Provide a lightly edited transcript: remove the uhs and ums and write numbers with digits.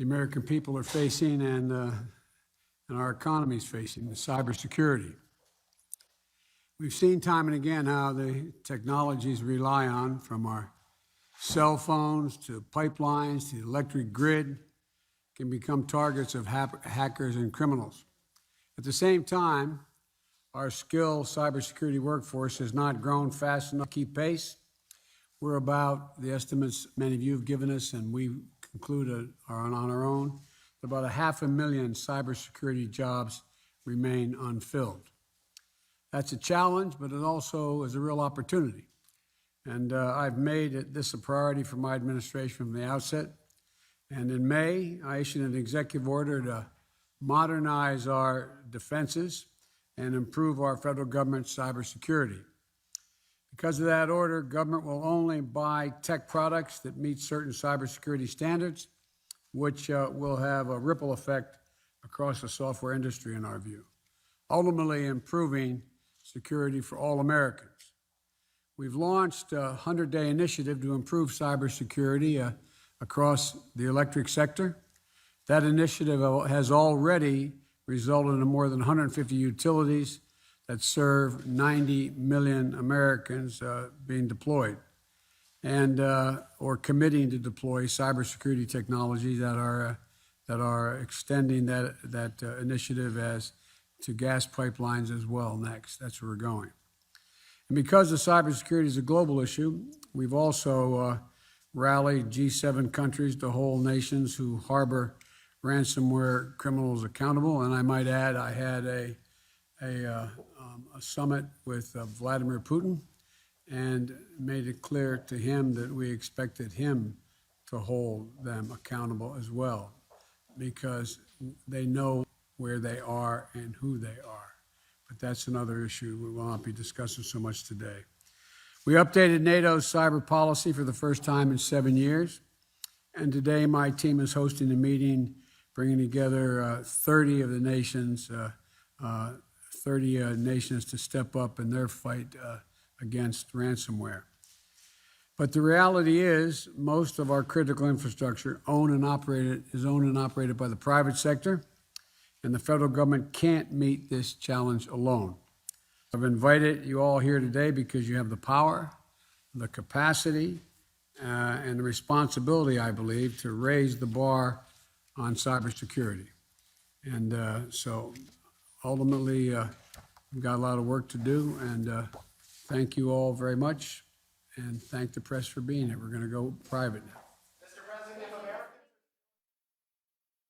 the American people are facing and our economy is facing, the cybersecurity. We've seen time and again how the technologies we rely on, from our cell phones to pipelines to the electric grid, can become targets of hackers and criminals. At the same time, our skilled cybersecurity workforce has not grown fast enough to keep pace. We're about, the estimates many of you have given us, and we conclude are on our own, about 500,000 cybersecurity jobs remain unfilled. That's a challenge, but it also is a real opportunity. And I've made this a priority for my administration from the outset. And in May, I issued an executive order to modernize our defenses and improve our federal government's cybersecurity. Because of that order, government will only buy tech products that meet certain cybersecurity standards, which will have a ripple effect across the software industry, in our view, ultimately improving security for all Americans. We've launched a 100-day initiative to improve cybersecurity across the electric sector. That initiative has already resulted in more than 150 utilities that serve 90 million Americans being deployed and or committing to deploy cybersecurity technology that are extending that initiative as to gas pipelines as well next. That's where we're going. And because the cybersecurity is a global issue, we've also rallied G7 countries to hold nations who harbor ransomware criminals accountable. And I might add, I had a summit with Vladimir Putin and made it clear to him that we expected him to hold them accountable as well, because they know where they are and who they are. But that's another issue we will not be discussing so much today. We updated NATO's cyber policy for the first time in 7 years. And today my team is hosting a meeting bringing together 30 of the nations, 30 nations to step up in their fight against ransomware. But the reality is most of our critical infrastructure is owned and operated by the private sector, and the federal government can't meet this challenge alone. I've invited you all here today because you have the power, the capacity, and the responsibility, I believe, to raise the bar on cybersecurity. And so ultimately, we've got a lot of work to do, and thank you all very much, and thank the press for being here. We're going to go private now.